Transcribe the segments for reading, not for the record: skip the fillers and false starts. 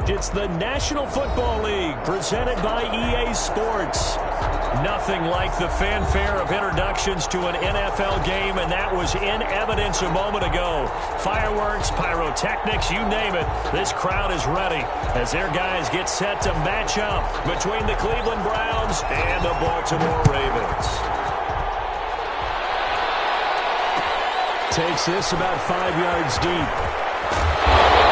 It's the National Football League presented by EA Sports. Nothing like the fanfare of introductions to an NFL game, and that was in evidence a moment ago. Fireworks, pyrotechnics, you name it. This crowd is ready as their guys get set to match up between the Cleveland Browns and the Baltimore Ravens. Takes this about 5 yards deep.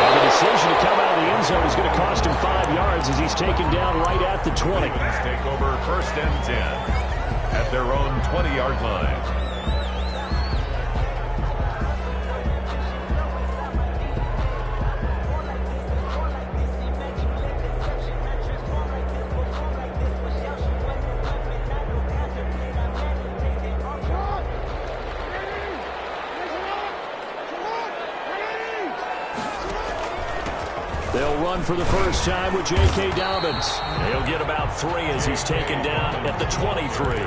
And the decision to come out of the end zone is going to cost him 5 yards as he's taken down right at the 20. Let's take over 1st and 10 at their own 20-yard line. They'll run for the first time with J.K. Dobbins. He'll get about 3 as he's taken down at the 23.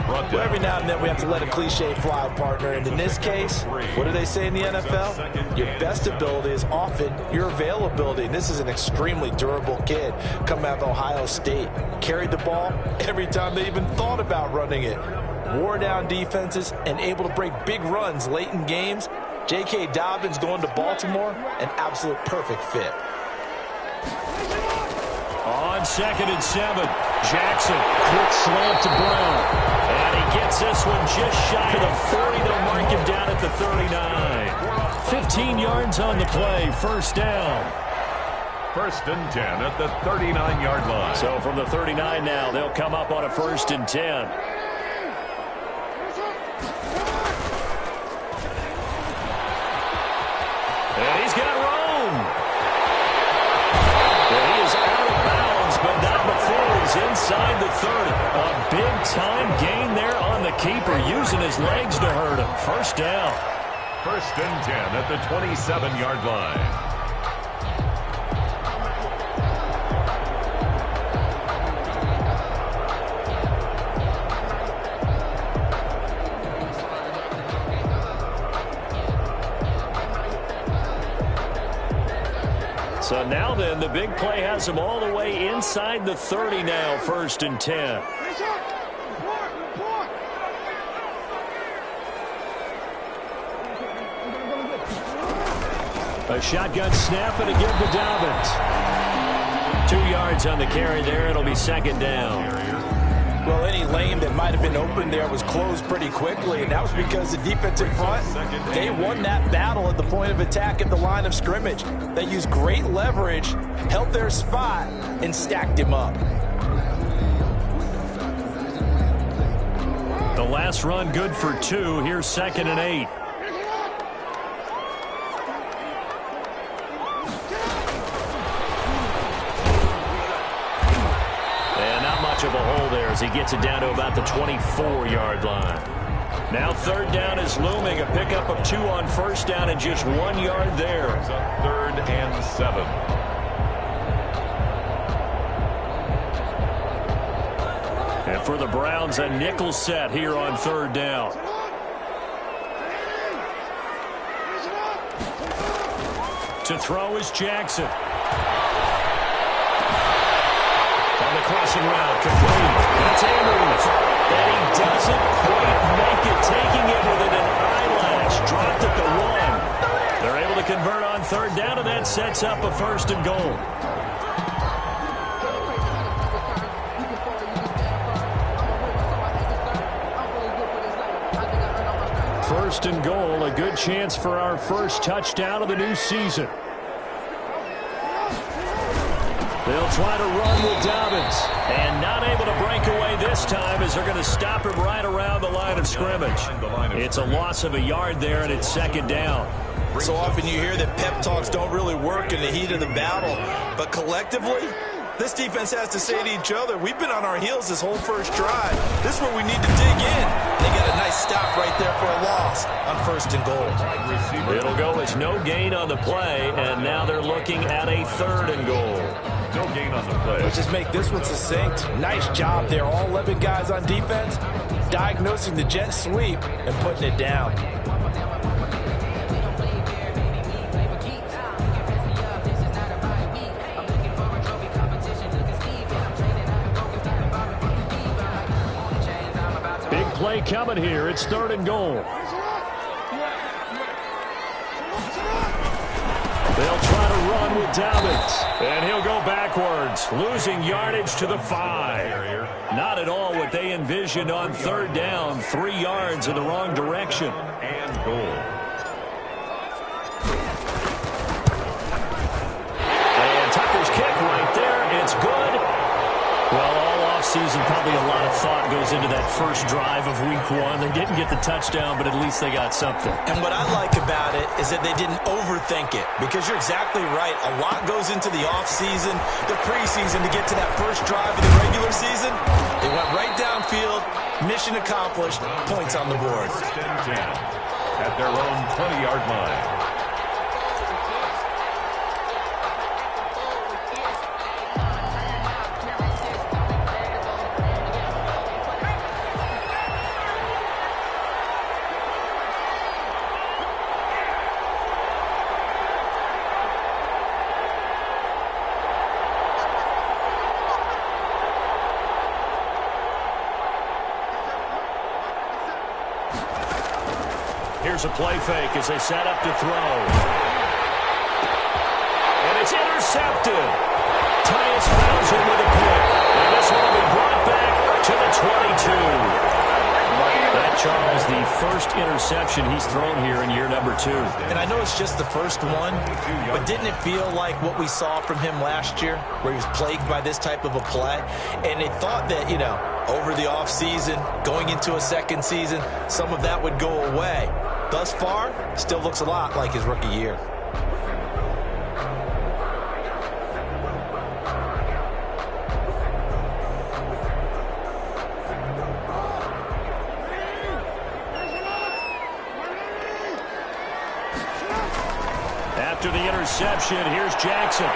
Well, every now and then we have to let a cliche fly, partner. And in this case, what do they say in the NFL? Your best ability is often your availability. And this is an extremely durable kid coming out of Ohio State. Carried the ball every time they even thought about running it. Wore down defenses and able to break big runs late in games. J.K. Dobbins going to Baltimore, an absolute perfect fit. On 2nd and 7, Jackson, quick slant to Brown. And he gets this one just shy of the 40. They'll mark him down at the 39. 15 yards on the play, 1st down. 1st and 10 at the 39-yard line. So from the 39 now, they'll come up on a 1st and 10. And he's got room. And he is out of bounds, but not before he's inside the 30. A big-time gain there on the keeper, using his legs to hurt him. 1st down. 1st and 10 at the 27-yard line. So now then, the big play has him all the way inside the 30 now, 1st and 10. A shotgun snap and a give to Dobbins. 2 yards on the carry there. It'll be 2nd down. Well, any lane that might have been open there was closed pretty quickly, and that was because the defensive front, they won that battle at the point of attack at the line of scrimmage. They used great leverage, held their spot, and stacked him up. The last run good for 2. Here's 2nd and 8. Of a hole there as he gets it down to about the 24-yard line. Now 3rd down is looming. A pickup of 2 on 1st down and just 1 yard there. It's a 3rd and 7. And for the Browns, a nickel set here on 3rd down. To throw is Jackson. On the crossing route, complete. That's Andrews. And he doesn't quite make it, taking it within an eyelash. Dropped at the 1. They're able to convert on 3rd down, and that sets up a 1st and goal. First and goal, a good chance for our first touchdown of the new season. They'll try to run with Dobbins. And not able to break away this time as they're going to stop him right around the line of scrimmage. It's a loss of a yard there, and it's 2nd down. So often you hear that pep talks don't really work in the heat of the battle. But collectively, this defense has to say to each other, we've been on our heels this whole first drive. This is where we need to dig in. They get a nice stop right there for a loss on 1st and goal. It'll go as no gain on the play, and now they're looking at a 3rd and goal. No gain on the play. Let's just make this one succinct. Nice job there. All 11 guys on defense diagnosing the jet sweep and putting it down. play coming here. It's 3rd and goal. They'll try to run with Dobbins. And he'll go backwards, losing yardage to the 5. Not at all what they envisioned on 3rd down. 3 yards in the wrong direction. And goal. And Tucker's kick right there. It's good. Well, all offseason, probably a lot of thought goes into that first drive of week 1. They didn't get the touchdown, but at least they got something. And what I like about it is that they didn't overthink it, because you're exactly right. A lot goes into the offseason, the preseason, to get to that first drive of the regular season. They went right downfield, mission accomplished, points on the board. 1st and 10 at their own 20-yard line. Here's a play fake as they set up to throw. And it's intercepted. Tyus Bowser with a pick. And this one will be brought back to the 22. That, Charles, the first interception he's thrown here in year number 2. And I know it's just the first one, but didn't it feel like what we saw from him last year, where he was plagued by this type of a play? And they thought that, over the offseason, going into a second season, some of that would go away. Thus far, still looks a lot like his rookie year. After the interception, here's Jackson.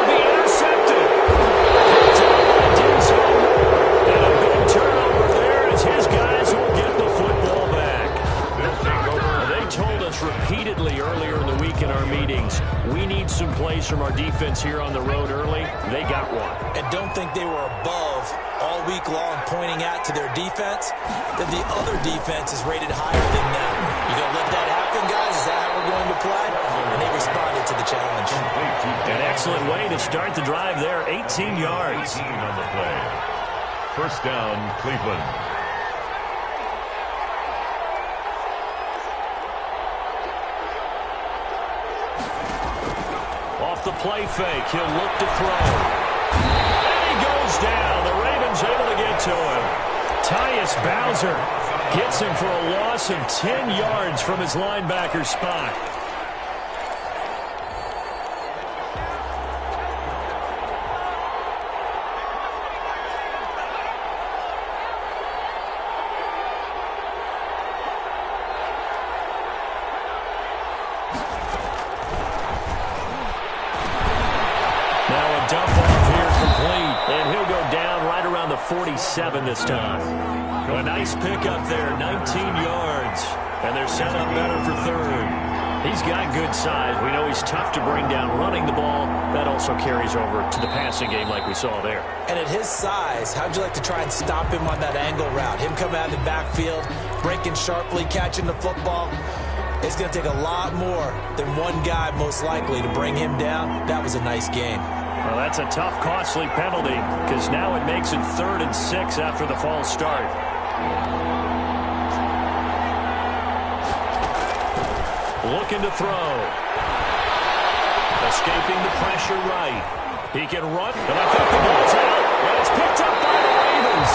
The intercepted. And a big turnover there as his guys will get the football back. They told us repeatedly earlier in the week in our meetings, we need some plays from our defense here on the road early. They got one. And don't think they were above all week long pointing out to their defense that the other defense is rated higher than them. You going to let that happen, guys? Is that how we're going to play? And they responded to the challenge. An excellent way to start the drive there. 18 yards. 18 on the play. 1st down, Cleveland. Off the play fake, he'll look to throw. And he goes down. The Ravens able to get to him. Tyus Bowser gets him for a loss of 10 yards from his linebacker spot. Dump off here complete, and he'll go down right around the 47 this time. A nice pickup there, 19 yards, and they're set up better for 3rd. He's got good size. We know he's tough to bring down running the ball. That also carries over to the passing game like we saw there. And at his size, how'd you like to try and stop him on that angle route? Him coming out of the backfield, breaking sharply, catching the football. It's going to take a lot more than one guy, most likely, to bring him down. That was a nice game. Well, that's a tough, costly penalty, because now it makes it 3rd and 6 after the false start. Looking to throw. Escaping the pressure right. He can run, and I think the ball's out, and it's picked up by the Ravens.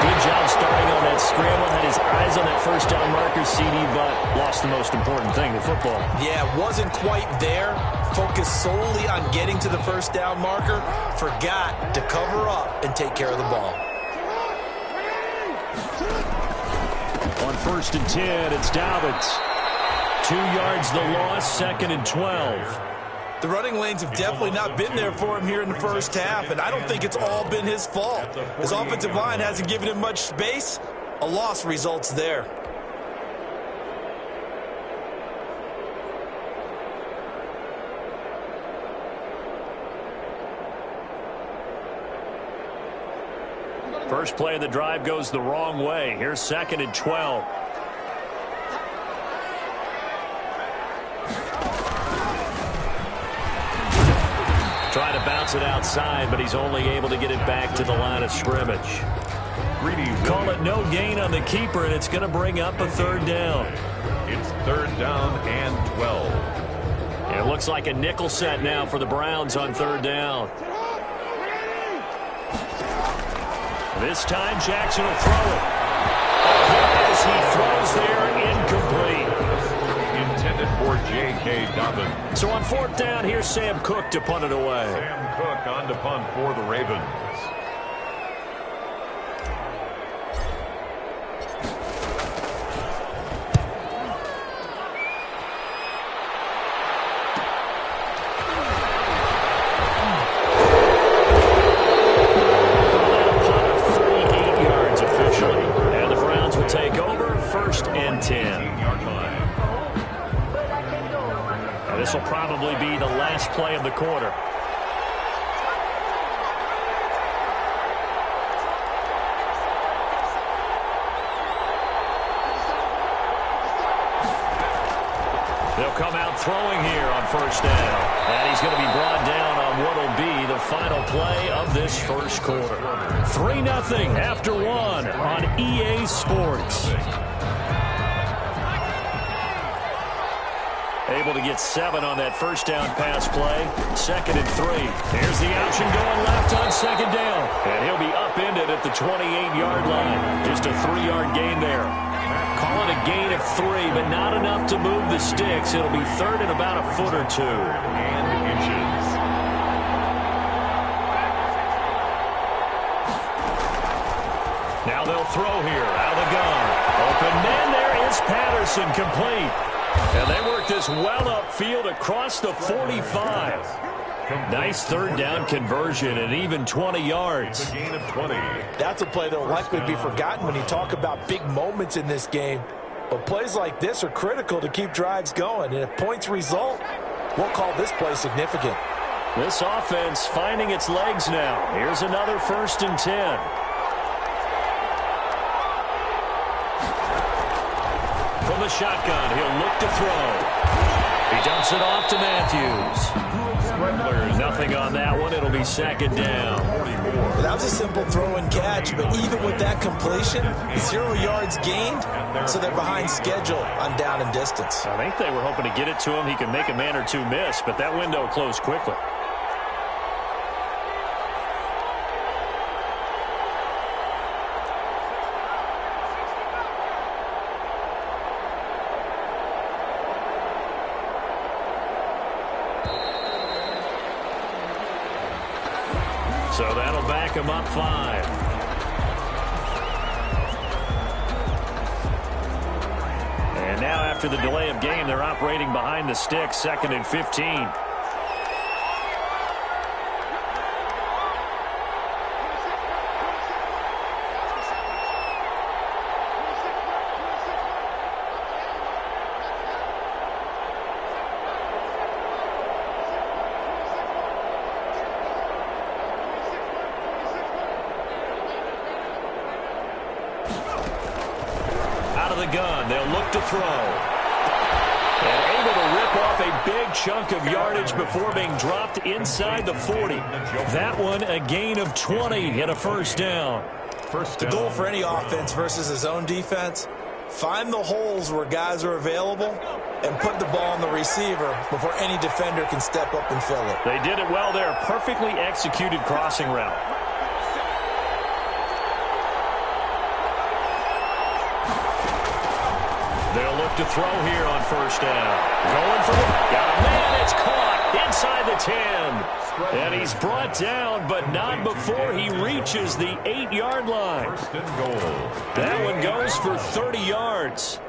Good job starting on that scramble. Had his eyes on that first down marker, CD, but lost the most important thing, the football. Yeah, wasn't quite there. Focused solely on getting to the first down marker. Forgot to cover up and take care of the ball. On 1st and 10, it's Dobbins. 2 yards the loss, 2nd and 12. The running lanes have definitely not been there for him here in the first half, and I don't think it's all been his fault. His offensive line hasn't given him much space. A loss results there. First play of the drive goes the wrong way. Here's 2nd and 12. Trying to bounce it outside, but he's only able to get it back to the line of scrimmage. Call it no gain on the keeper, and it's going to bring up a 3rd down. It's 3rd down and 12. And it looks like a nickel set now for the Browns on 3rd down. This time Jackson will throw it. As he throws there, incomplete. Intended for J.K. Dobbins. So on 4th down, here's Sam Cook to punt it away. Sam Cook on to punt for the Ravens. This will probably be the last play of the quarter. They'll come out throwing here on 1st down. And he's going to be brought down on what will be the final play of this first quarter. 3-0 after 1 on EA Sports. Able to get 7 on that 1st down pass play. 2nd and 3. Here's the option going left on 2nd down. And he'll be upended at the 28-yard line. Just a 3-yard gain there. Call it a gain of 3, but not enough to move the sticks. It'll be 3rd and about a foot or 2. And inches. Now they'll throw here out of the gun. Open man, there is Patterson, complete. And they work this well upfield across the 45. Nice 3rd down conversion and even 20 yards. A gain of 20. That's a play that will likely be forgotten when you talk about big moments in this game. But plays like this are critical to keep drives going. And if points result, we'll call this play significant. This offense finding its legs now. Here's another 1st and 10. From the shotgun, he'll look to throw. He dumps it off to Matthews. Nothing on that one. It'll be 2nd down. That was a simple throw and catch, but even with that completion, 0 yards gained, so they're behind schedule on down and distance. I think they were hoping to get it to him. He could make a man or two miss, but that window closed quickly. So that'll back him up 5. And now after the delay of game, they're operating behind the sticks, 2nd and 15. Gun. They'll look to throw. And able to rip off a big chunk of yardage before being dropped inside the 40. That one a gain of 20 and a 1st down. The goal for any offense versus his own defense, find the holes where guys are available and put the ball on the receiver before any defender can step up and fill it. They did it well there. Perfectly executed crossing route. They'll look to throw here on 1st down. Going for it. Got a man. It's caught inside the 10. And he's brought down, but not before he reaches the 8-yard line. 1st and goal. That one goes for 30 yards.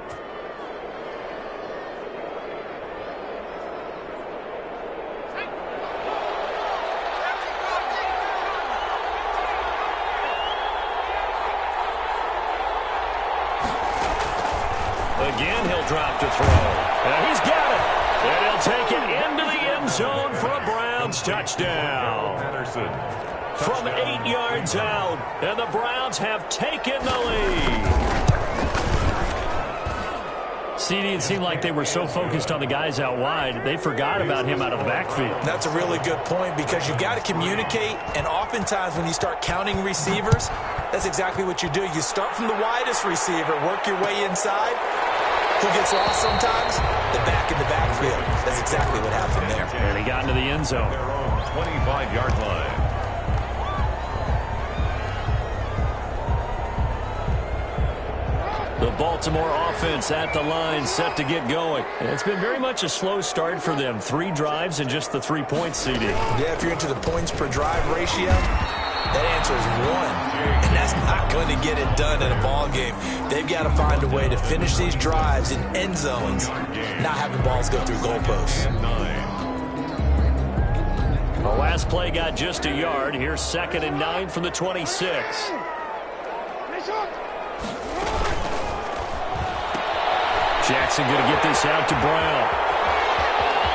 Again, he'll drop to throw. And he's got it. And he'll take it into the end zone for a Browns touchdown. Patterson. from 8 yards out. And the Browns have taken the lead. CD, it seemed like they were so focused on the guys out wide, they forgot about him out of the backfield. That's a really good point because you've got to communicate, and oftentimes when you start counting receivers, that's exactly what you do. You start from the widest receiver, work your way inside. Who gets lost sometimes? The back in the backfield. That's exactly what happened there. And he got into the end zone. Their own 25-yard line. The Baltimore offense at the line, set to get going. It's been very much a slow start for them. 3 drives and just the 3 points, CD. Yeah, if you're into the points per drive ratio, that answer is 1. And that's not going to get it done in a ball game. They've got to find a way to finish these drives in end zones, not having balls go through goalposts. The last play got just a yard. Here's 2nd and 9 from the 26. Jackson going to get this out to Brown.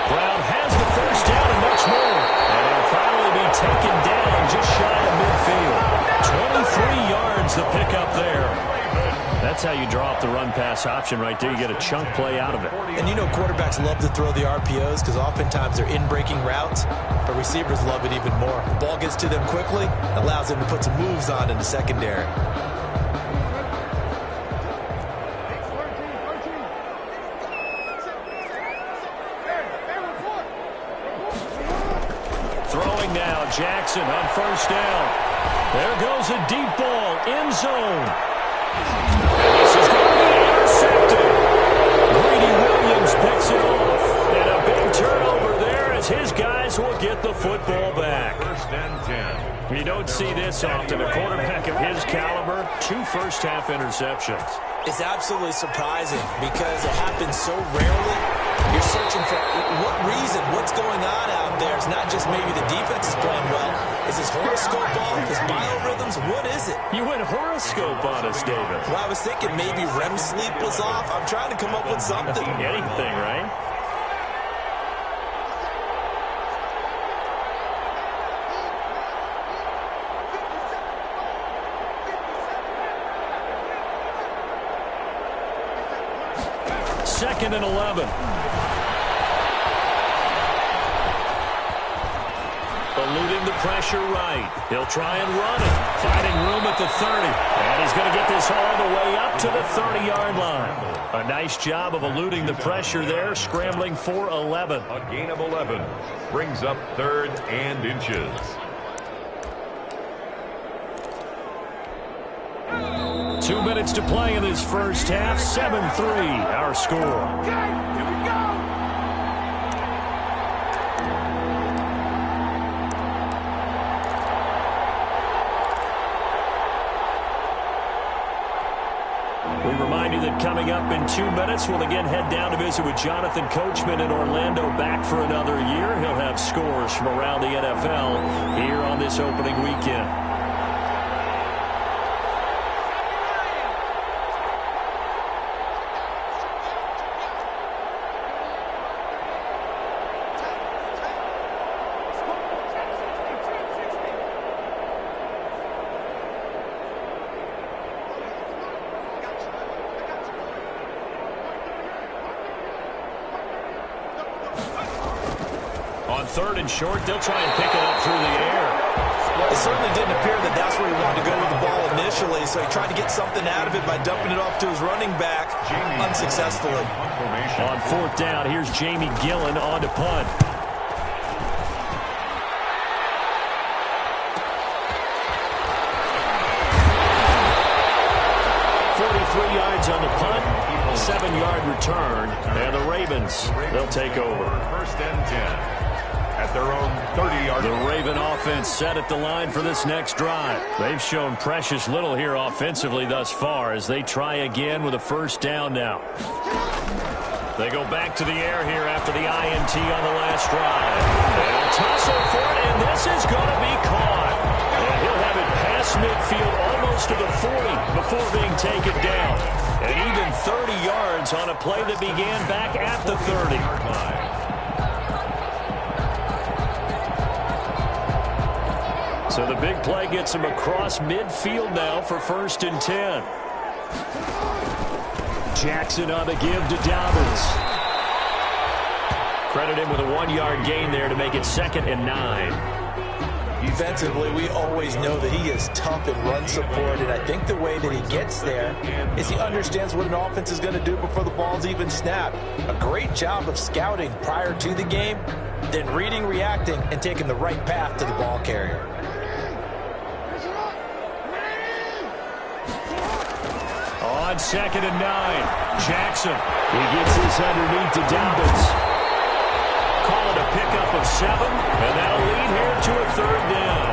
Brown has the first down and much more. And he'll finally be taken down just shy of midfield. 23 yards the pickup there. That's how you draw up the run-pass option right there. You get a chunk play out of it. And you know quarterbacks love to throw the RPOs because oftentimes they're in-breaking routes, but receivers love it even more. The ball gets to them quickly, allows them to put some moves on in the secondary. Throwing now, Jackson on first down. There goes a deep ball, end zone. And this is going to be intercepted. Greedy Williams picks it off. And a big turnover there as his guys will get the football back. 1st and 10. You don't see this often. A quarterback of his caliber, 2 first-half interceptions. It's absolutely surprising because it happens so rarely. You're searching for what reason, what's going on out there. It's not just maybe the defense is playing well. Is his horoscope off? His biorhythms? What is it? You went horoscope on us, David. Well, I was thinking maybe REM sleep was off. I'm trying to come up with something. Anything, right? Second and 11. Eluding the pressure right. He'll try and run it. Finding room at the 30. And he's going to get this all the way up to the 30-yard line. A nice job of eluding the pressure there, scrambling for 11. A gain of 11 brings up 3rd and inches. Two minutes to play in this first half. 7-3, our score. Okay, here we go. We remind you that coming up in 2 minutes, we'll again head down to visit with Jonathan Coachman in Orlando, back for another year. He'll have scores from around the NFL here on this opening weekend. On 3rd and short, they'll try and pick it up through the air. It certainly didn't appear that that's where he wanted to go with the ball initially, so he tried to get something out of it by dumping it off to his running back unsuccessfully. On 4th down, here's Jamie Gillen on to punt. Yards on the punt, 7-yard return, and the Ravens, they'll take over. 1st and 10 at their own 30-yard line. The Raven offense set at the line for this next drive. They've shown precious little here offensively thus far as they try again with a first down now. They go back to the air here after the INT on the last drive. They'll tussle for it, and this is going to be caught. And he'll have it past midfield almost to the 40 before being taken down. And even 30 yards on a play that began back at the 30. So the big play gets him across midfield now for 1st and 10. Jackson on the give to Dobbins. Credit him with a 1-yard gain there to make it 2nd and 9. Defensively, we always know that he is tough in run support, and I think the way that he gets there is he understands what an offense is going to do before the ball's even snapped. A great job of scouting prior to the game, then reading, reacting, and taking the right path to the ball carrier. On 2nd and 9, Jackson. He gets this underneath to Dobbins. Call it a pickup of 7, and that'll lead here to a 3rd down.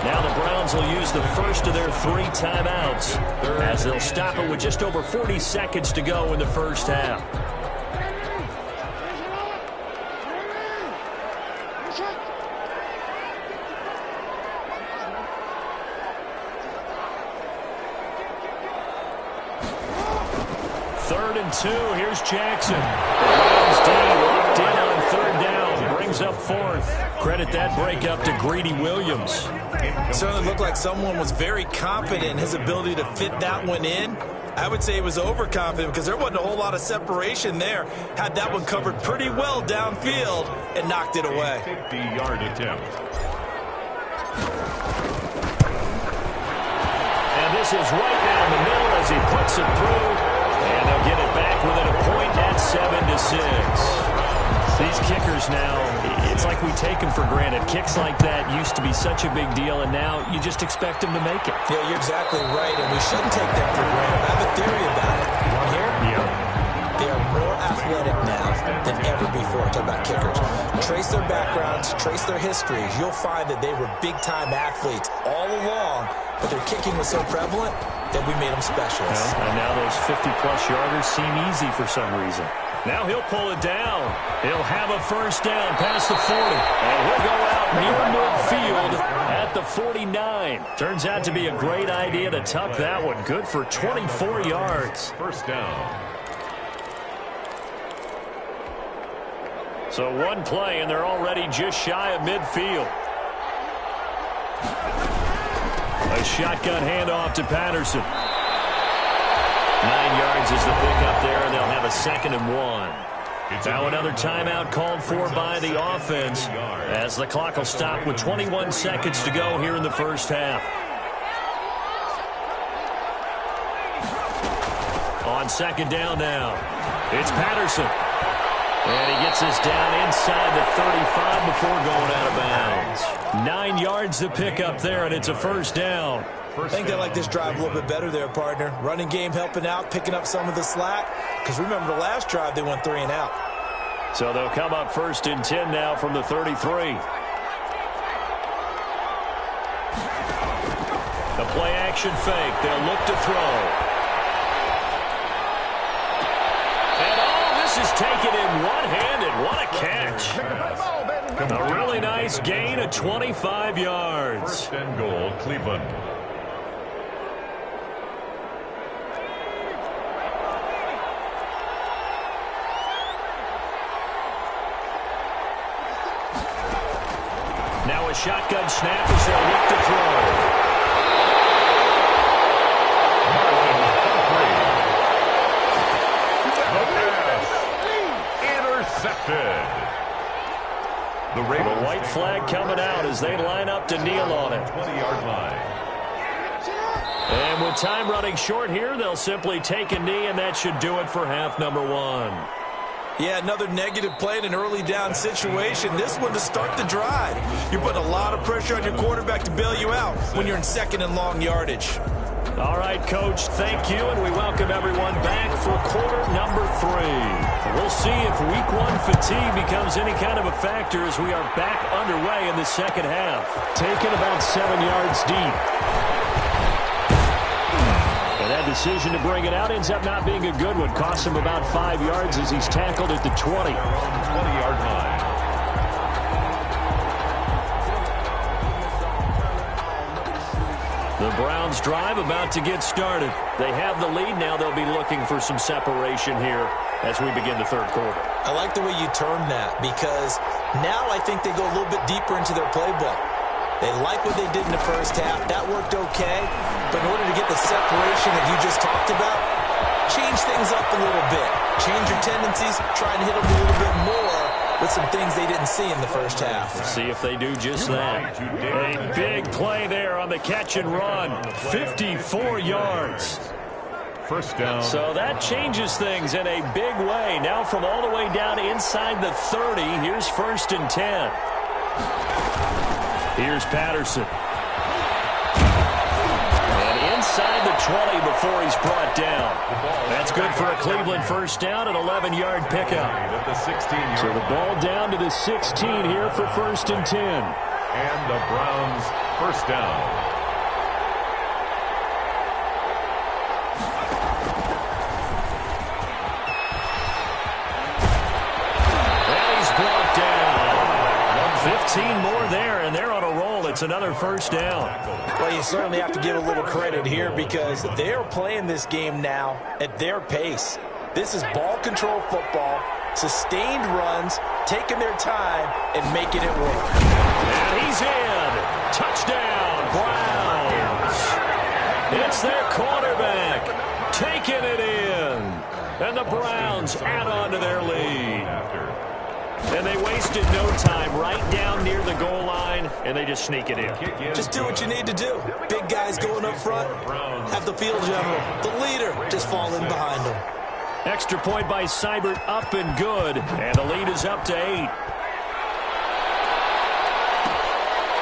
Now the Browns will use the first of their 3 timeouts as they'll stop it with just over 40 seconds to go in the first half. Third and 2, here's Jackson. Browns D locked in on 3rd down, brings up 4th. Credit that break up to Greedy Williams. It certainly looked like someone was very confident in his ability to fit that one in. I would say he was overconfident because there wasn't a whole lot of separation there. Had that one covered pretty well downfield and knocked it away. 50-yard attempt. And this is right down the middle as he puts it through. And they'll get it back within a point at 7-6. These kickers now, it's like we take them for granted. Kicks like that used to be such a big deal, and now you just expect them to make it. Yeah, you're exactly right, and we shouldn't take them for granted. I have a theory about it. You want to hear? Yeah. They are more athletic now than ever before. Talk about kickers. Trace their backgrounds, trace their histories. You'll find that they were big-time athletes all along, but their kicking was so prevalent that we made them specialists. Yeah, and now those 50-plus yarders seem easy for some reason. Now he'll pull it down. He'll have a 1st down past the 40. And he'll go out near midfield at the 49. Turns out to be a great idea to tuck that one. Good for 24 yards. 1st down. So 1 play, and they're already just shy of midfield. A shotgun handoff to Patterson. 9 yards is the pickup there, and they'll have a 2nd and 1. Now another timeout called for by the offense as the clock will stop with 21 seconds to go here in the first half. On 2nd down now, it's Patterson. And he gets this down inside the 35 before going out of bounds. 9 yards to pick up there, and it's a 1st down. I think they like this drive a little bit better there, partner. Running game helping out, picking up some of the slack. Because remember the last drive, they went 3 and out. So they'll come up 1st and 10 now from the 33. The play action fake. They'll look to throw. And this is taken in one-handed. What a catch. A really nice gain of 25 yards. 1st and goal, Cleveland. Now a shotgun snap as they'll look to throw. Intercepted. The white flag coming out as they line up to kneel on it. 20-yard line. And with time running short here, they'll simply take a knee, and that should do it for half number 1. Yeah, another negative play in an early down situation. This one to start the drive. You're putting a lot of pressure on your quarterback to bail you out when you're in 2nd and long yardage. All right, Coach, thank you, and we welcome everyone back for quarter number 3. We'll see if week 1 fatigue becomes any kind of a factor as we are back underway in the second half. Taken about 7 yards deep. And that decision to bring it out ends up not being a good one. Costs him about 5 yards as he's tackled at the 20. 20-yard line. The Browns drive about to get started. They have the lead. Now they'll be looking for some separation here as we begin the 3rd quarter. I like the way you termed that because now I think they go a little bit deeper into their playbook. They like what they did in the first half. That worked okay. But in order to get the separation that you just talked about, change things up a little bit. Change your tendencies. Try and hit them a little bit more with some things they didn't see in the first half. Let's see if they do just that. A big play there on the catch and run. 54 yards. First down. So that changes things in a big way. Now from all the way down inside the 30, here's 1st and 10. Here's Patterson. And inside the 20 before he's brought down. That's good for a Cleveland first down, an 11-yard pickup. So the ball down to the 16 here for 1st and 10. And the Browns first down. And he's brought down. 15 more there, and they're on a roll. It's another first down. Well, you certainly have to give a little credit here because they're playing this game now at their pace. This is ball control football, sustained runs, taking their time, and making it work. And he's in. Touchdown, Browns. It's their quarterback taking it in. And the Browns add on to their lead. And they wasted no time right down near the goal line, and they just sneak it in. Just do what you need to do. Big guys going up front, have the field general, the leader, just fall in behind them. Extra point by Seibert, up and good, and the lead is up to 8.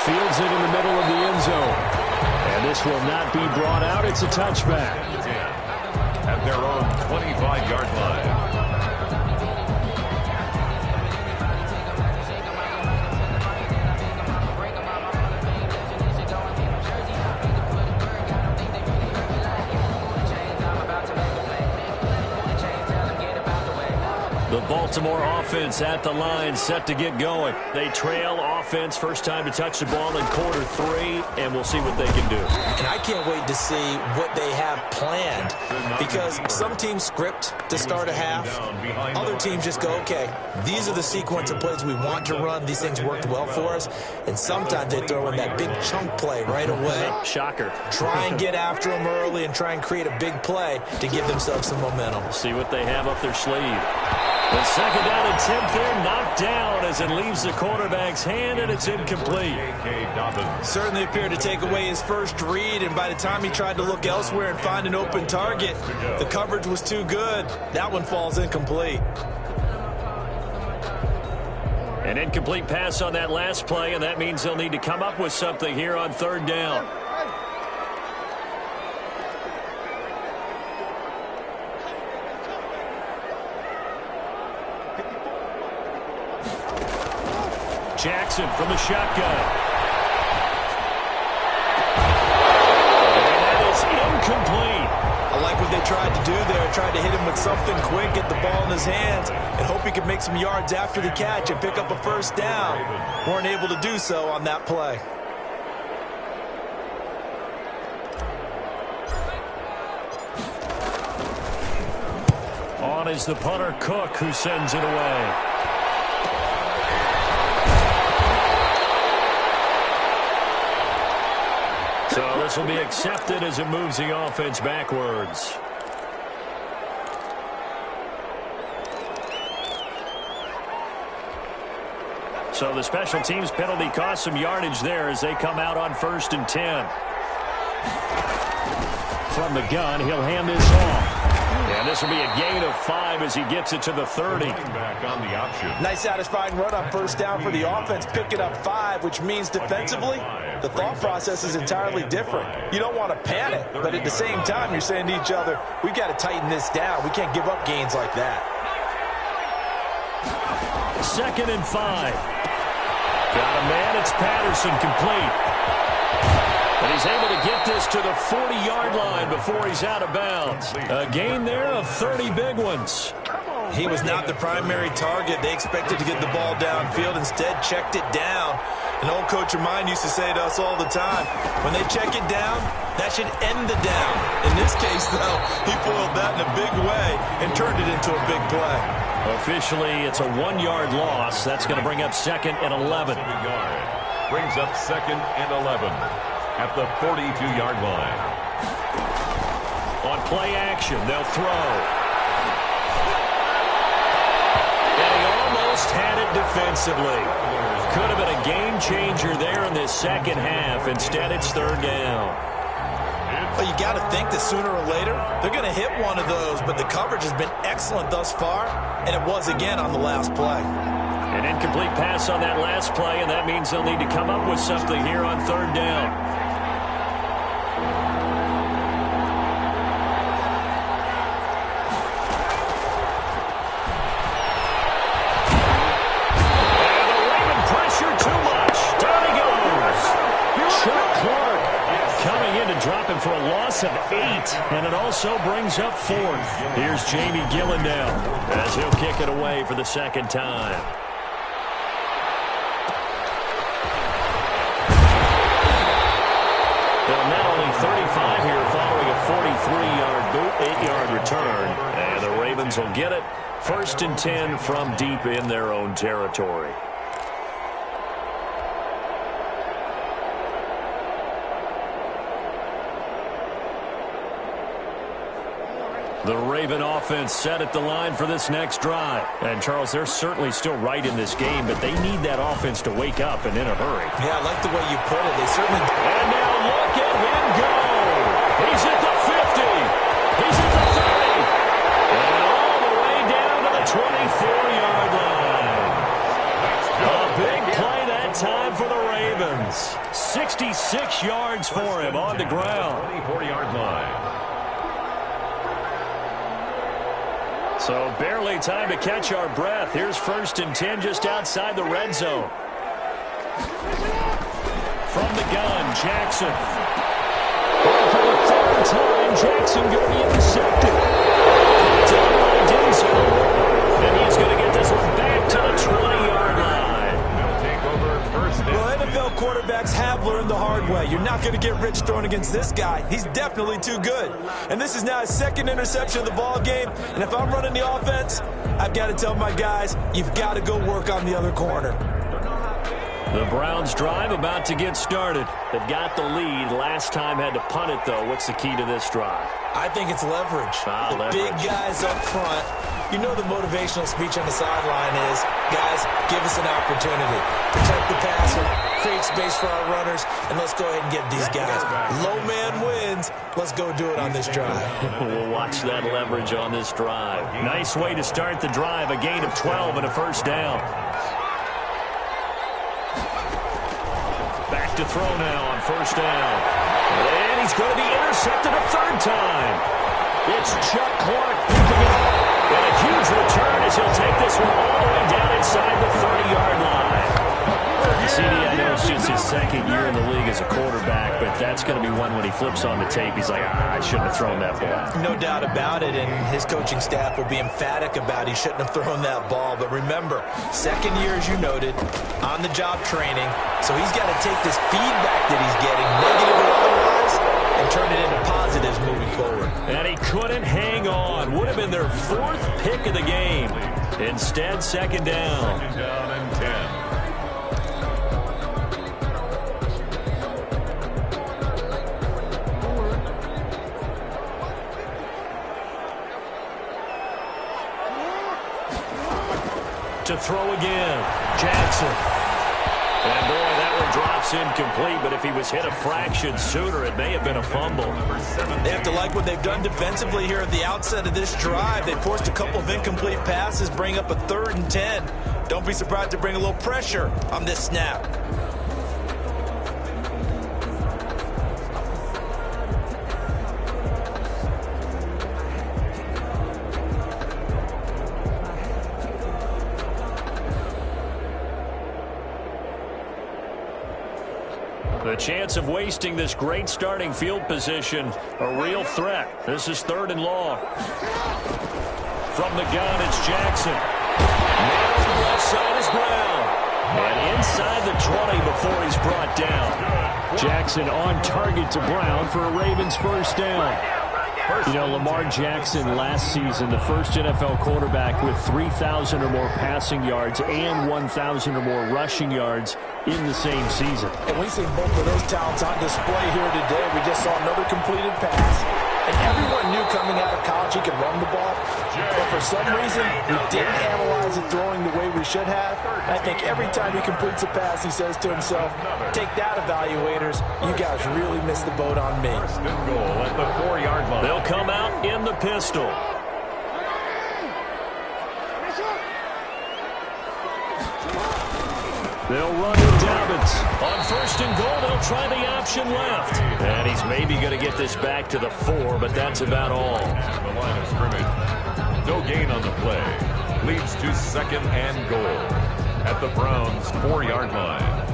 Fields it in the middle of the end zone. And this will not be brought out. It's a touchback. At their own 25-yard line. The Baltimore offense at the line, set to get going. They trail offense, first time to touch the ball in quarter 3, and we'll see what they can do. And I can't wait to see what they have planned because some teams script to start a half. Other teams just go, okay, these are the sequence of plays we want to run. These things worked well for us. And sometimes they throw in that big chunk play right away. Shocker. Try and get after them early and try and create a big play to give themselves some momentum. See what they have up their sleeve. The second down attempt there knocked down as it leaves the quarterback's hand, and it's incomplete. Certainly appeared to take away his first read, and by the time he tried to look elsewhere and find an open target, the coverage was too good. That one falls incomplete. An incomplete pass on that last play, and that means they'll need to come up with something here on 3rd down. Jackson from the shotgun. And that is incomplete. I like what they tried to do there. Tried to hit him with something quick, get the ball in his hands, and hope he could make some yards after the catch and pick up a first down. Weren't able to do so on that play. On is the punter, Cook, who sends it away. So this will be accepted as it moves the offense backwards. So the special teams penalty cost some yardage there as they come out on 1st and 10. From the gun, he'll hand this off. And this will be a gain of 5 as he gets it to the 30. Back on the option. Nice satisfying run on first down for the offense, picking up 5, which means defensively, the thought process is entirely different. You don't want to panic, but at the same time, you're saying to each other, we've got to tighten this down. We can't give up gains like that. 2nd and 5. Got a man, it's Patterson, complete. And he's able to get this to the 40-yard line before he's out of bounds. A gain there of 30 big ones. He was not the primary target. They expected to get the ball downfield. Instead, checked it down. An old coach of mine used to say to us all the time, when they check it down, that should end the down. In this case, though, he foiled that in a big way and turned it into a big play. Officially, it's a 1-yard loss. That's going to bring up 2nd and 11. brings up 2nd and 11 at the 42-yard line. On play action, they'll throw. And he almost had it defensively. Could have been a game changer there in this second half. Instead, it's 3rd down. Well, you got to think that sooner or later they're going to hit one of those, but the coverage has been excellent thus far, and it was again on the last play. An incomplete pass on that last play, and that means they'll need to come up with something here on 3rd down. For a loss of 8, and it also brings up 4th. Here's Jamie Gillen now as he'll kick it away for the 2nd time. Well, now only 35 here following a 43-yard boot, 8-yard return, and the Ravens will get it. 1st and 10 from deep in their own territory. The Raven offense set at the line for this next drive. And, Charles, they're certainly still right in this game, but they need that offense to wake up and in a hurry. Yeah, I like the way you put it. They certainly... And now look at him go. He's at the 50. He's at the 30. And all the way down to the 24-yard line. A big play that time for the Ravens. 66 yards for him on the ground. 24-yard line. So barely time to catch our breath. Here's 1st and 10 just outside the red zone. From the gun, Jackson. For the 3rd time, Jackson going to be intercepted. And he's going to get this one back to the 20-yard line. They'll take over 1st and Well, NFL quarterbacks have learned the hard way. You're not going to get rich throwing against this guy. He's definitely too good. And this is now his 2nd interception of the ball game. And if I'm running the offense, I've got to tell my guys, you've got to go work on the other corner. The Browns drive about to get started. They've got the lead. Last time had to punt it, though. What's the key to this drive? I think it's leverage. The big guys up front. You know the motivational speech on the sideline is, guys, give us an opportunity. Protect the passer, create space for our runners, and let's go ahead and get these guys. Low man wins. Let's go do it on this drive. We'll watch that leverage on this drive. Nice way to start the drive. A gain of 12 and a 1st down. Back to throw now on 1st down. And he's going to be intercepted a 3rd time. It's Chuck Clark picking it up. And a huge return as he'll take this one all the way down inside the 30-yard line. CD, I know it's just his 2nd year in the league as a quarterback, but that's going to be one when he flips on the tape. He's like, I shouldn't have thrown that ball. No doubt about it, and his coaching staff will be emphatic about he shouldn't have thrown that ball. But remember, 2nd year, as you noted, on-the-job training, so he's got to take this feedback that he's getting, negative or otherwise, and turn it into positives moving forward. And he couldn't hang on. Would have been their 4th pick of the game. Instead, 2nd down. 2nd down and 10. To throw again, Jackson. And boy, that one drops incomplete, but if he was hit a fraction sooner, it may have been a fumble. They have to like what they've done defensively here at the outset of this drive. They forced a couple of incomplete passes, bring up a 3rd and 10. Don't be surprised to bring a little pressure on this snap. The chance of wasting this great starting field position, a real threat. This is 3rd and long. From the gun, it's Jackson. Now on the left side is Brown. And inside the 20 before he's brought down. Jackson on target to Brown for a Ravens 1st down. You know, Lamar Jackson last season, the first NFL quarterback with 3,000 or more passing yards and 1,000 or more rushing yards in the same season. And we've seen both of those talents on display here today. We just saw another completed pass. And everyone knew coming out of college he could run the ball. But for some reason, we didn't analyze it throwing the way we should have. And I think every time he completes a pass, he says to himself, take that, evaluators. You guys really missed the boat on me. First and goal at the 4-yard line. They'll come out in the pistol. They'll run with Dobbins. On first and goal, they'll try the option left. And he's maybe going to get this back to the 4, but that's about all. The line of scrimmage. No gain on the play. Leads to second and goal at the Browns' 4-yard line.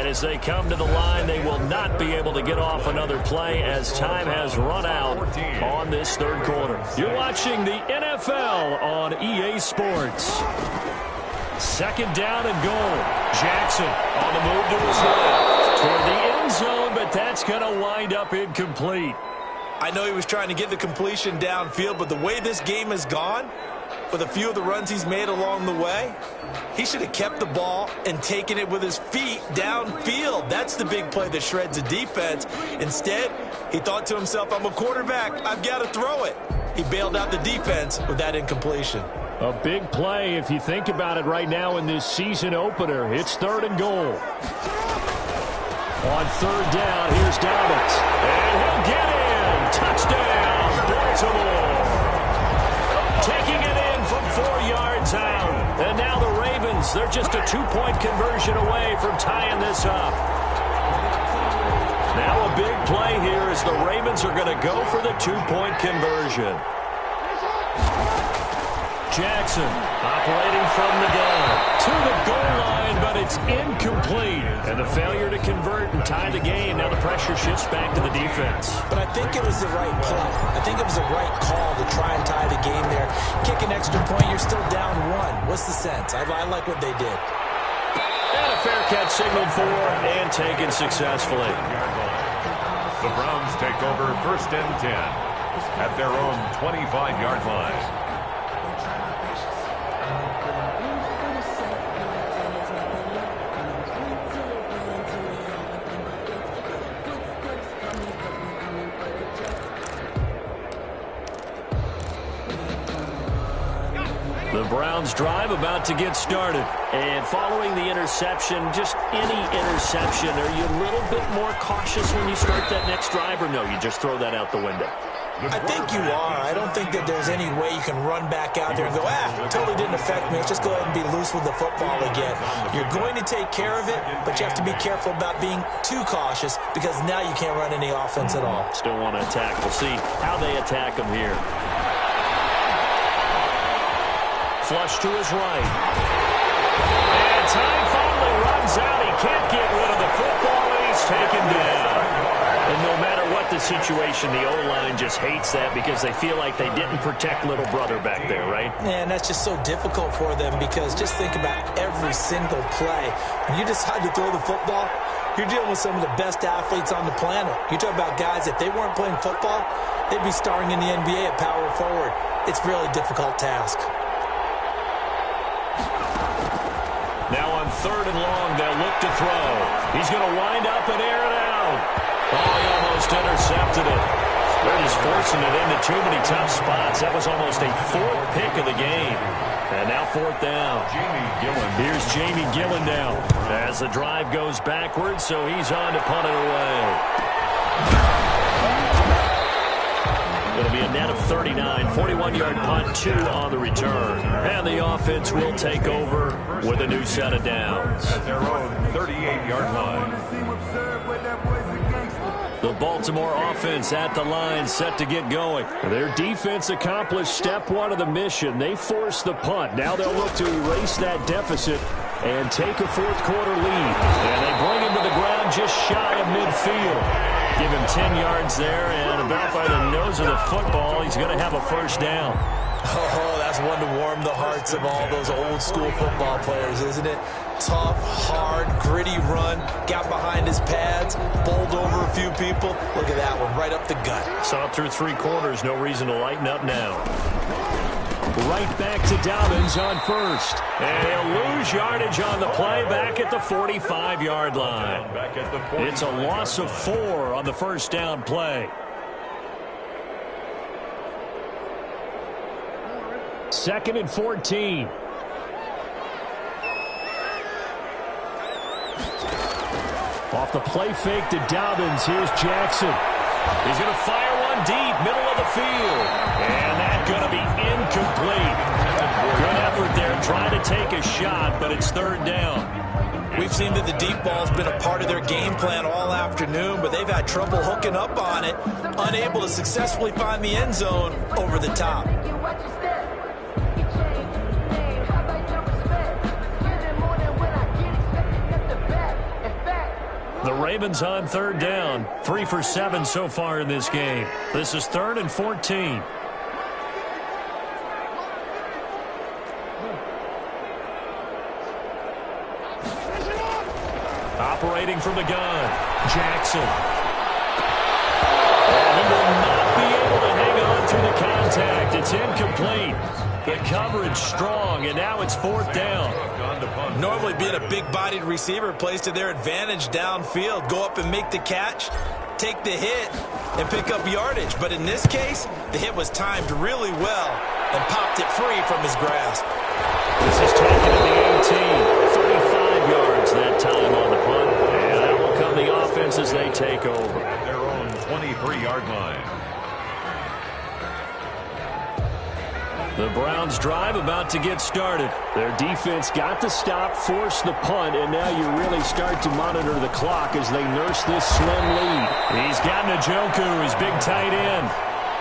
As they come to the line, they will not be able to get off another play as time has run out on this third quarter. You're watching the NFL on EA Sports. Second down and goal. Jackson on the move to his left toward the end zone, but that's going to wind up incomplete. I know he was trying to get the completion downfield, but the way this game has gone, with a few of the runs he's made along the way, he should have kept the ball and taken it with his feet downfield. That's the big play that shreds a defense. Instead, he thought to himself, I'm a quarterback, I've got to throw it. He bailed out the defense with that incompletion. A big play if you think about it right now in this season opener. It's third and goal. On third down, here's Dobbins. And he'll get in. Touchdown, Baltimore. Taking it in from 4 yards out. And now the Ravens, they're just a 2-point conversion away from tying this up. Now a big play here as the Ravens are going to go for the 2-point conversion. Jackson operating from the gun to the goal line, but it's incomplete. And the failure to convert and tie the game. Now the pressure shifts back to the defense. But I think it was the right play. I think it was the right call to try and tie the game there. Kick an extra point, you're still down 1. What's the sense? I like what they did. And a fair catch signaled for and taken successfully. The Browns take over first and 10 at their own 25-yard line. The Browns drive about to get started. And following the interception, just any interception, are you a little bit more cautious when you start that next drive, or no, you just throw that out the window? I think you are. I don't think that there's any way you can run back out there and go, totally didn't affect me. Let's just go ahead and be loose with the football again. You're going to take care of it, but you have to be careful about being too cautious because now you can't run any offense at all. Still want to attack. We'll see how they attack them here. Flush to his right. And time finally runs out. He can't get rid of the football, and he's taken down. And no matter what the situation, the O-line just hates that because they feel like they didn't protect little brother back there, right? And that's just so difficult for them because just think about every single play. When you decide to throw the football, you're dealing with some of the best athletes on the planet. You talk about guys, if they weren't playing football, they'd be starring in the NBA at power forward. It's a really difficult task. Now on third and long, they'll look to throw. He's going to wind up and air it out. Oh, he almost intercepted it. They're just forcing it into too many tough spots. That was almost a 4th pick of the game. And now 4th down. Here's Jamie Gillen now as the drive goes backwards, so he's on to punt it away. It'll be a net of 39, 41-yard punt, 2 on the return. And the offense will take over with a new set of downs. At their own 38-yard line. The Baltimore offense at the line, set to get going. Their defense accomplished step 1 of the mission. They forced the punt. Now they'll look to erase that deficit and take a 4th quarter lead. And they bring him to the ground just shy of midfield. Give him 10 yards there, and about by the nose of the football, he's going to have a first down. Oh, that's one to warm the hearts of all those old school football players, isn't it? Tough, hard, gritty run, got behind his pads, bowled over a few people. Look at that one, right up the gut. Saw it through 3 quarters, no reason to lighten up now. Right back to Dobbins on first. And he'll lose yardage on the play back at the 45-yard line. It's a loss of 4 on the first down play. Second and 14. Off the play fake to Dobbins. Here's Jackson. He's going to fire one deep, middle of the field. And that's going to be incomplete. Good effort there, trying to take a shot, but it's third down. We've seen that the deep ball's been a part of their game plan all afternoon, but they've had trouble hooking up on it, unable to successfully find the end zone over the top. The Ravens on third down. 3 for 7 so far in this game. This is third and 14. Operating from the gun, Jackson. And he will not be able to hang on through the contact. It's incomplete. The coverage strong, and now it's fourth down. Normally being a big-bodied receiver plays to their advantage downfield. Go up and make the catch, take the hit, and pick up yardage. But in this case, the hit was timed really well and popped it free from his grasp. This is taken at the 18. 35 yards that time on the punt. And that will come the offense as they take over. At their own 23-yard line. The Browns drive about to get started. Their defense got the stop, forced the punt, and now you really start to monitor the clock as they nurse this slim lead. He's got Njoku, his big tight end.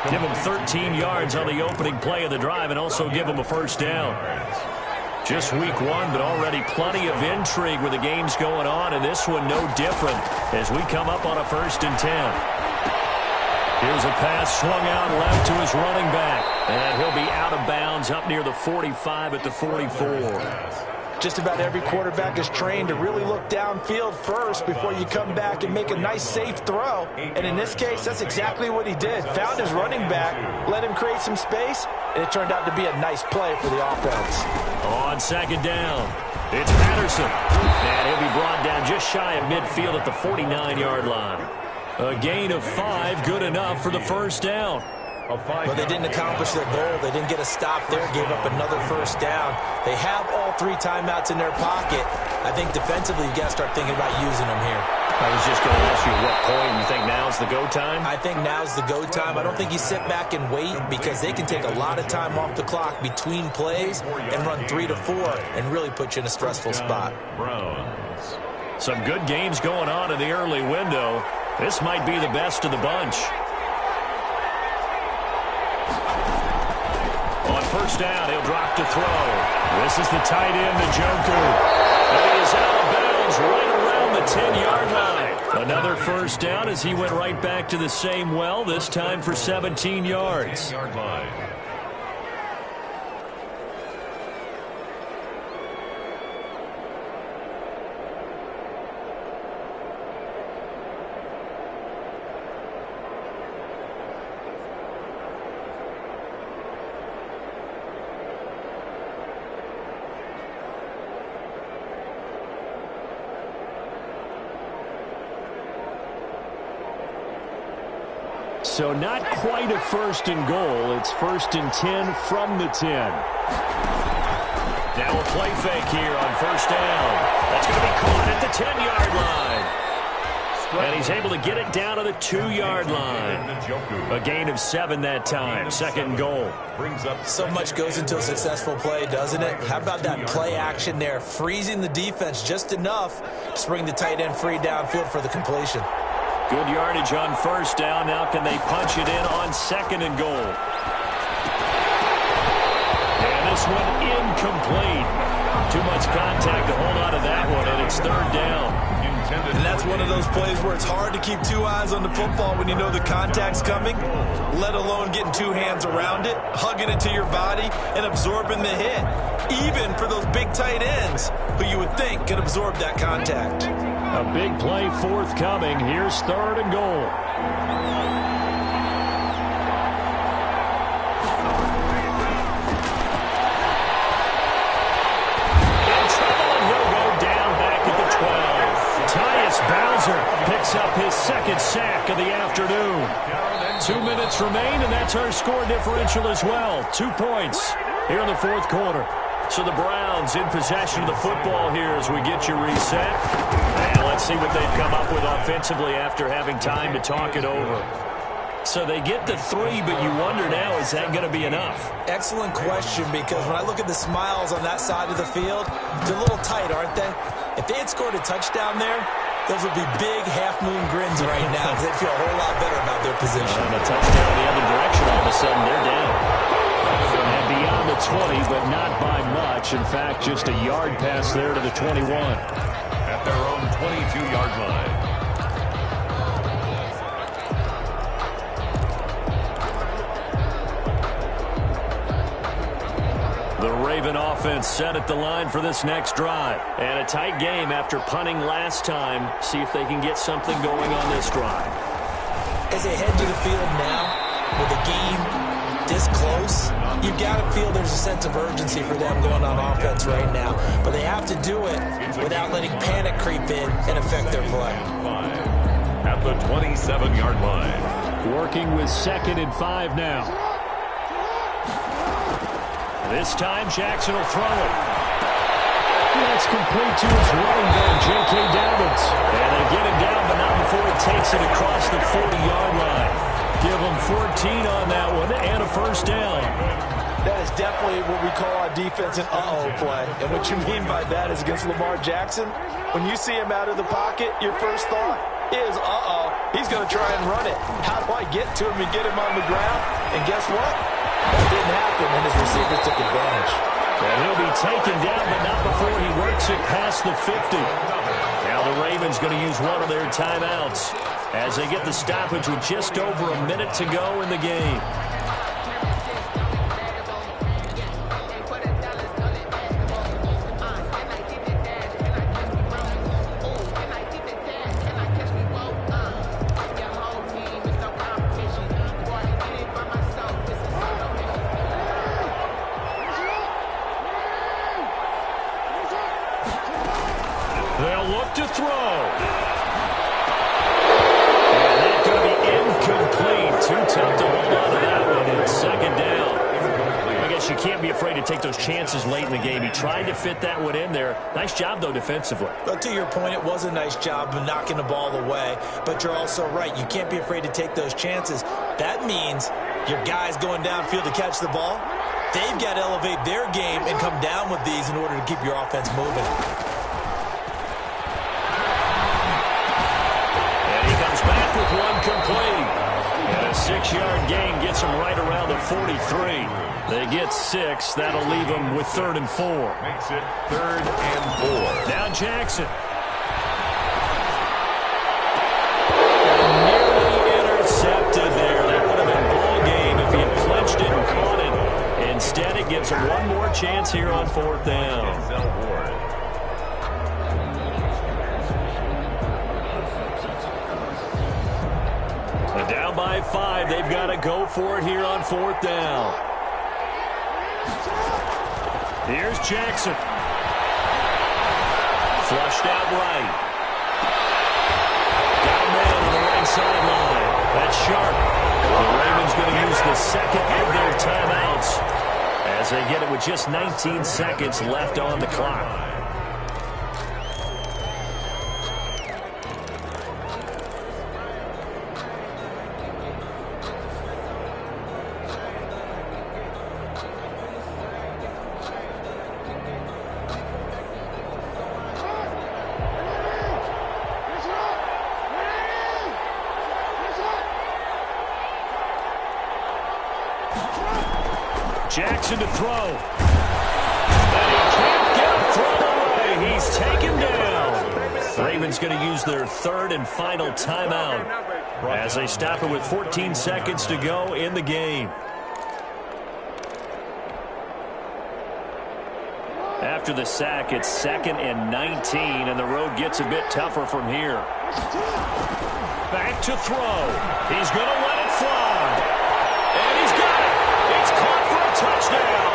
Give him 13 yards on the opening play of the drive and also give him a first down. Just week 1, but already plenty of intrigue with the games going on, and this one no different as we come up on a 1st and 10. Here's a pass swung out left to his running back. And he'll be out of bounds up near the 45 at the 44. Just about every quarterback is trained to really look downfield first before you come back and make a nice, safe throw. And in this case, that's exactly what he did. Found his running back, let him create some space, and it turned out to be a nice play for the offense. On second down, it's Patterson. And he'll be brought down just shy of midfield at the 49-yard line. A gain of 5, good enough for the first down. But they didn't accomplish their goal. They didn't get a stop there, gave up another first down. They have all 3 timeouts in their pocket. I think defensively you got to start thinking about using them here. I was just going to ask you at what point you think now's the go time? I think now's the go time. I don't think you sit back and wait because they can take a lot of time off the clock between plays and run 3 to 4 and really put you in a stressful spot. Browns. Some good games going on in the early window. This might be the best of the bunch. On first down, he'll drop to throw. This is the tight end, Njoku. And he is out of bounds right around the 10-yard line. Another first down as he went right back to the same well, this time for 17 yards. 10-yard line. So not quite a first and goal. It's 1st and 10 from the 10. Now a play fake here on first down. That's going to be caught at the 10-yard line. And he's able to get it down to the 2-yard line. A gain of 7 that time. Second goal. So much goes into a successful play, doesn't it? How about that play action there? Freezing the defense just enough to bring the tight end free downfield for the completion. Good yardage on first down. Now can they punch it in on 2nd and goal? And this one incomplete. Too much contact to hold on to that one, and it's 3rd down. And that's one of those plays where it's hard to keep two eyes on the football when you know the contact's coming, let alone getting two hands around it, hugging it to your body, and absorbing the hit, even for those big tight ends who you would think can absorb that contact. A big play forthcoming. Here's 3rd and goal. Bowser picks up his 2nd sack of the afternoon. 2 minutes remain, and that's our score differential as well. 2 points here in the 4th quarter. So the Browns in possession of the football here as we get you reset. And let's see what they've come up with offensively after having time to talk it over. So they get the 3, but you wonder now, is that going to be enough? Excellent question, because when I look at the smiles on that side of the field, they're a little tight, aren't they? If they had scored a touchdown there, those would be big half-moon grins right now because they'd feel a whole lot better about their position. And a touchdown the other direction, all of a sudden they're down. And beyond the 20, but not by much. In fact, just a yard pass there to the 21. At their own 22-yard line. The Raven offense set at the line for this next drive. And a tight game after punting last time. See if they can get something going on this drive. As they head to the field now, with the game this close, you've got to feel there's a sense of urgency for them going on offense right now. But they have to do it without letting panic creep in and affect their play. At the 27-yard line. Working with 2nd and 5 now. This time, Jackson will throw it. That's complete to his running back, J.K. Dobbins. And they get him down, but not before he takes it across the 40-yard line. Give him 14 on that one and a 1st down. That is definitely what we call our defense an uh-oh play. And what you mean by that is against Lamar Jackson, when you see him out of the pocket, your first thought is, uh-oh, he's going to try and run it. How do I get to him and get him on the ground? And guess what? That didn't happen, and his receivers took advantage. And he'll be taken down, but not before he works it past the 50. Now the Ravens going to use one of their timeouts as they get the stoppage with just over a minute to go in the game. They'll look to throw. And that's going to be incomplete. Too tough to hold on to that one. It's 2nd down. I guess you can't be afraid to take those chances late in the game. He tried to fit that one in there. Nice job, though, defensively. But to your point, it was a nice job of knocking the ball away. But you're also right. You can't be afraid to take those chances. That means your guys going downfield to catch the ball, they've got to elevate their game and come down with these in order to keep your offense moving. With one complete. And a 6-yard gain gets them right around the 43. They get 6. That'll leave them with 3rd and 4. Makes it 3rd and 4. Now Jackson. Nearly intercepted there. That would have been ball game if he had clinched it and caught it. Instead, it gives him one more chance here on 4th down. Down by 5. They've got to go for it here on 4th down. Here's Jackson. Flushed out right. Got a man on the right sideline. That's sharp. The Ravens going to use the 2nd of their timeouts as they get it with just 19 seconds left on the clock. Jackson to throw. And he can't get a throw away. He's taken down. Ravens going to use their third and final timeout as they stop it with 14 seconds to go in the game. After the sack, it's 2nd and 19, and the road gets a bit tougher from here. Back to throw. He's going to let it fly. And he's got it. It's caught for a touchdown.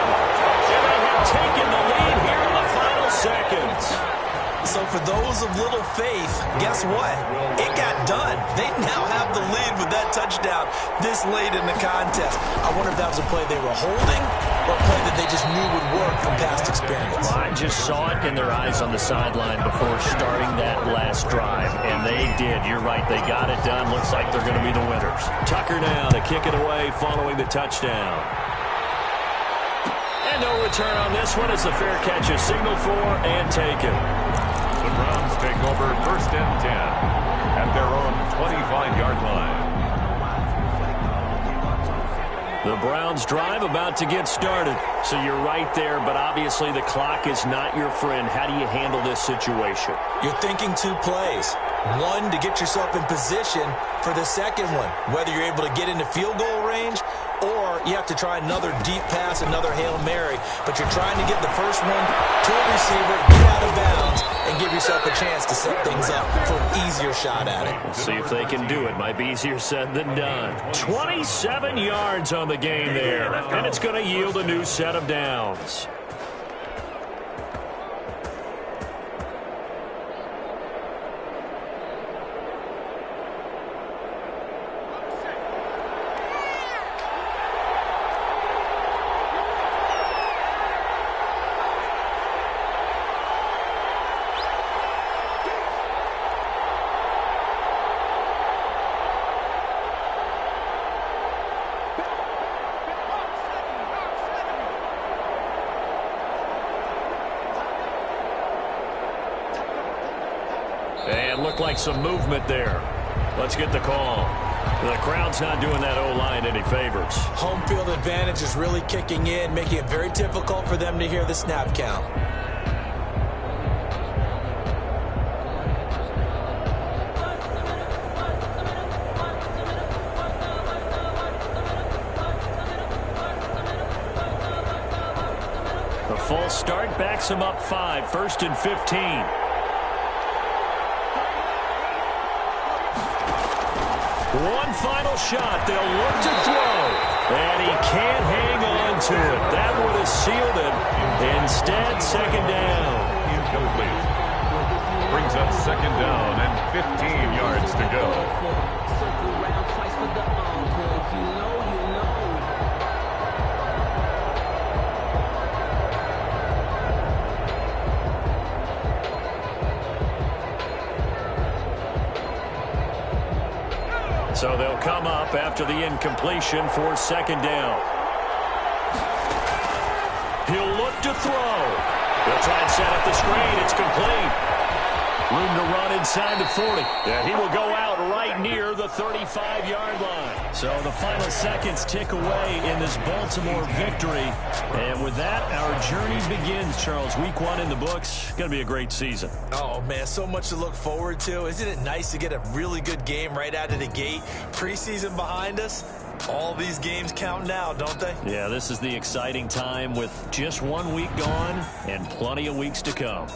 And they have taken the lead here in the final seconds. So for those of little faith, guess what? It got done. They now have the lead with that touchdown this late in the contest. I wonder if that was a play they were holding or a play that they just knew would work from past experience. Well, I just saw it in their eyes on the sideline before starting that last drive, and they did. You're right. They got it done. Looks like they're going to be the winners. Tucker now to kick it away following the touchdown. And no return on this one as the fair catch is signaled for and taken. The Browns take over 1st and 10 at their own 25-yard line. The Browns drive about to get started. So you're right there, but obviously the clock is not your friend. How do you handle this situation? You're thinking 2 plays. One, to get yourself in position for the second one, whether you're able to get into field goal range or you have to try another deep pass, another Hail Mary, but you're trying to get the first one to a receiver, get out of bounds, and give yourself a chance to set things up for an easier shot at it. We'll see if they can do it. Might be easier said than done. 27 yards on the game there, and it's going to yield a new set of downs. And looked like some movement there. Let's get the call. The crowd's not doing that O-line any favors. Home field advantage is really kicking in, making it very difficult for them to hear the snap count. The false start backs him up 5, 1st and 15. One final shot. They'll look to throw. And he can't hang on to it. That would have sealed it. Instead, 2nd down. Incomplete. Brings up 2nd down and 15 yards to go. So they'll come up after the incompletion for 2nd down. He'll look to throw. They'll try and set up the screen. It's complete. Room to run inside the 40. Yeah, he will go out right near the 35-yard line. So the final seconds tick away in this Baltimore victory. And with that, our journey begins, Charles. Week 1 in the books. Going to be a great season. Oh, man, so much to look forward to. Isn't it nice to get a really good game right out of the gate? Preseason behind us. All these games count now, don't they? Yeah, this is the exciting time with just 1 week gone and plenty of weeks to come.